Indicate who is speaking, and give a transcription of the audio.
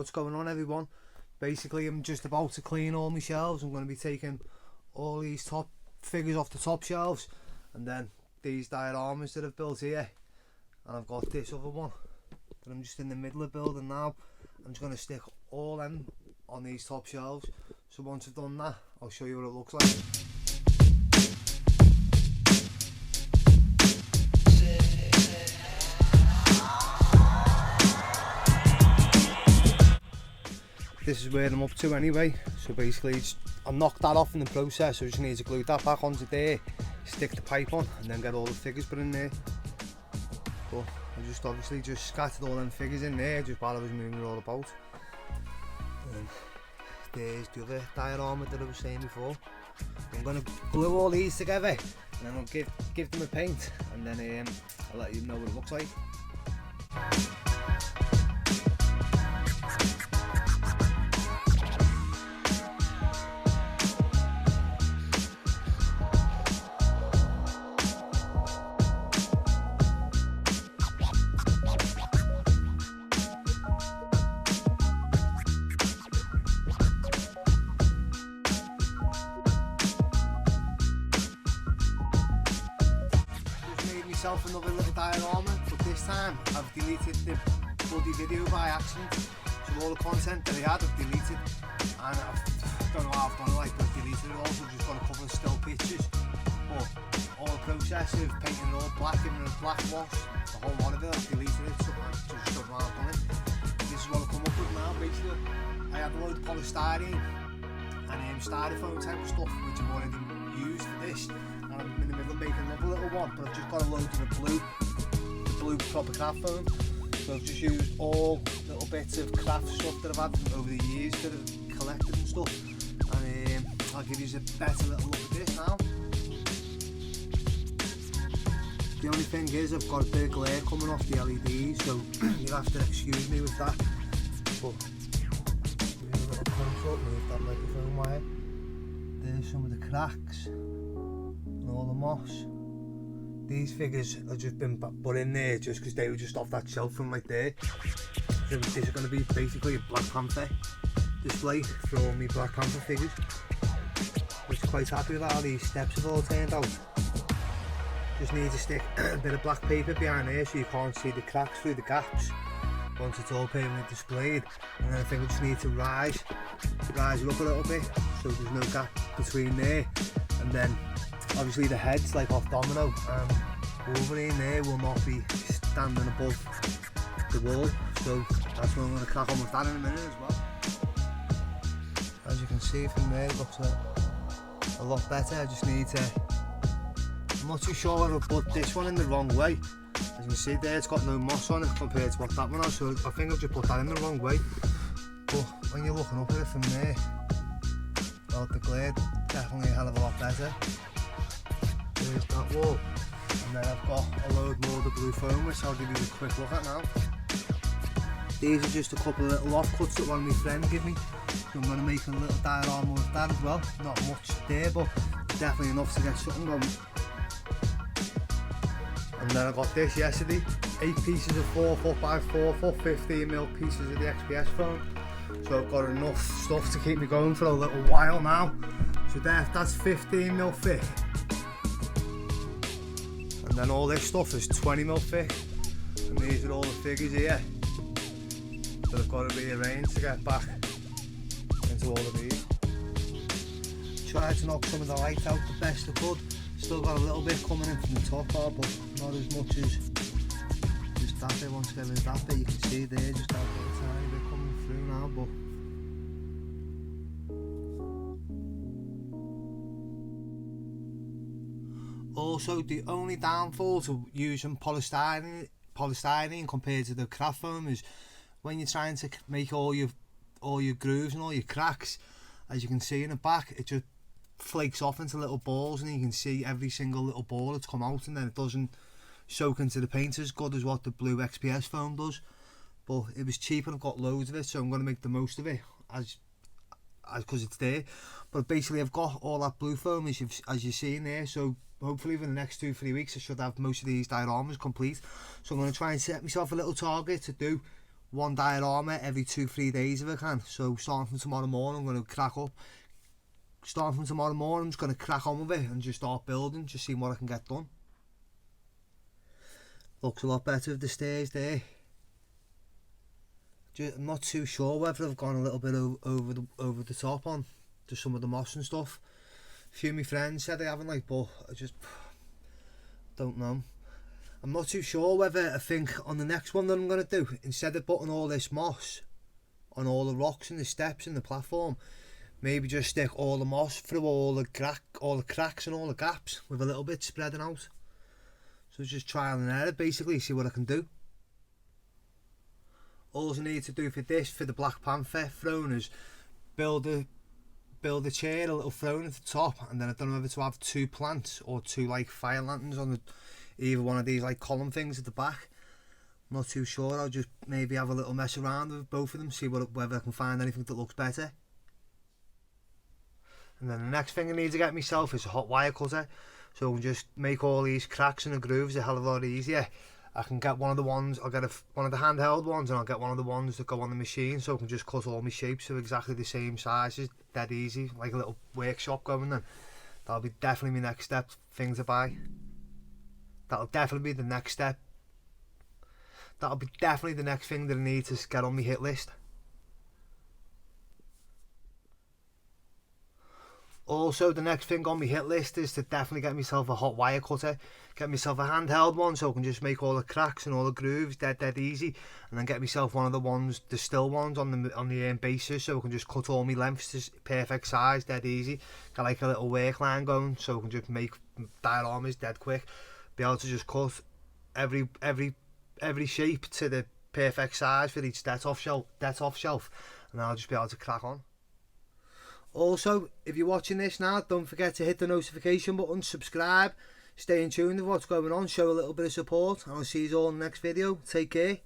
Speaker 1: what's going on, everyone. Basically, I'm just about to clean all my shelves. I'm going to be taking all these top figures off the top shelves, and then these dioramas that I've built here, and I've got this other one that I'm just in the middle of building now. I'm just going to stick all them on these top shelves. So once I've done that, I'll show you what it looks like. This is where I'm up to anyway. So basically I knocked that off in the process, so I just need to glue that back onto there, stick the pipe on, and then get all the figures put in there. But I just obviously just scattered all them figures in there just while I was moving it all about. And there's the other diorama that I was saying before. I'm going to glue all these together, and then I'll give them a paint, and then I'll let you know what it looks like. Another little diorama, but this time I've deleted the bloody video by accident, so all the content that I had I've deleted, and I don't know how I've done it, like, but I've deleted it all, so I've just got a couple of still pictures. But all the process of painting it all black, giving it a black wash, the whole lot of it, I've deleted it, so I just don't know how I've done it. This is what I've come up with now. Basically I had a load of polystyrene and styrofoam type of stuff which I've already used for this, and I'm in the middle of making another little one, but I've just got a load of the blue proper craft foam. So I've just used all little bits of craft stuff that I've had over the years that I've collected and stuff, and I'll give you a better little look at this now. The only thing is I've got a bit of glare coming off the LEDs, so you'll have to excuse me with that. But give you a little close up with that microphone wire. There's some of the cracks and all the moss. These figures have just been put in there just because they were just off that shelf from right there. So this is going to be basically a Black Panther display for all my Black Panther figures. I'm just quite happy with how these steps have all turned out. Just need to stick a bit of black paper behind there so you can't see the cracks through the gaps once it's all permanently displayed. And then I think we just need to rise it up a little bit so there's no gap between there. And then obviously the heads, like off Domino and Wolverine, there will not be standing above the wall, so that's what I'm going to crack on with that in a minute as well. As you can see from there, it looks a lot better. I just need to, I'm not too sure whether I put this one in the wrong way. As you can see there, it's got no moss on it compared to what that one has, so I think I've just put that in the wrong way. But when you're looking up at it from there, well, the glare definitely a hell of a lot better. There's that wall, and then I've got a load more of the blue foam, which I'll give you a quick look at now. These are just a couple of little offcuts that one of my friends gave me, so I'm going to make a little diorama with that as well. Not much there, but definitely enough to get something going. And then I got this yesterday, 8 pieces of 4 foot by 4 foot, 15mm pieces of the XPS foam. So I've got enough stuff to keep me going for a little while now. So that's 15mm thick. And then all this stuff is 20mm thick, and these are all the figures here that I've got to rearrange to get back into all of these. Tried to knock some of the light out the best I could. Still got a little bit coming in from the top part, but not as much as just that bit. Once I get rid of that bit, you can see there just that little tiny bit coming through now. But also, the only downfall to using polystyrene compared to the craft foam is when you're trying to make all your grooves and all your cracks, as you can see in the back, it just flakes off into little balls, and you can see every single little ball that's come out, and then it doesn't soak into the paint as good as what the blue XPS foam does. But it was cheap and I've got loads of it, so I'm going to make the most of it as because it's there. But basically I've got all that blue foam as you've seen there, so hopefully within the next 2-3 weeks I should have most of these dioramas complete. So I'm going to try and set myself a little target to do one diorama every 2-3 days if I can. So starting from tomorrow morning, I'm going to crack up. Starting from tomorrow morning, I'm just going to crack on with it and just start building, just seeing what I can get done. Looks a lot better with the stairs there. I'm not too sure whether I've gone a little bit over the top on to some of the moss and stuff. A few of my friends said they haven't, like, but I just don't know. I'm not too sure whether I think on the next one that I'm going to do, instead of putting all this moss on all the rocks and the steps and the platform, maybe just stick all the moss through all the cracks and all the gaps with a little bit spreading out. So it's just trial and error, basically, see what I can do. All I need to do for this, for the Black Panther throne, is build a chair, a little throne at the top, and then I don't know whether to have 2 plants or 2 like fire lanterns on either one of these like column things at the back. I'm not too sure. I'll just maybe have a little mess around with both of them, see whether I can find anything that looks better. And then the next thing I need to get myself is a hot wire cutter, so I can just make all these cracks and the grooves a hell of a lot easier. I can get one of the ones, I'll get one of the handheld ones, and I'll get one of the ones that go on the machine, so I can just cut all my shapes to exactly the same sizes, dead easy, like a little workshop going then. That'll be definitely my next step thing to buy. That'll definitely be the next step. That'll be definitely the next thing that I need to get on my hit list. Also, the next thing on my hit list is to definitely get myself a hot wire cutter. Get myself a handheld one so I can just make all the cracks and all the grooves dead easy. And then get myself one of the ones, the still ones on the bases, so I can just cut all my lengths to perfect size dead easy. Get like a little work line going so I can just make dioramas dead quick. Be able to just cut every shape to the perfect size for each Detolf shelf. And then I'll just be able to crack on. Also, if you're watching this now, don't forget to hit the notification button, subscribe, stay in tune with what's going on, show a little bit of support, and I'll see you all in the next video. Take care.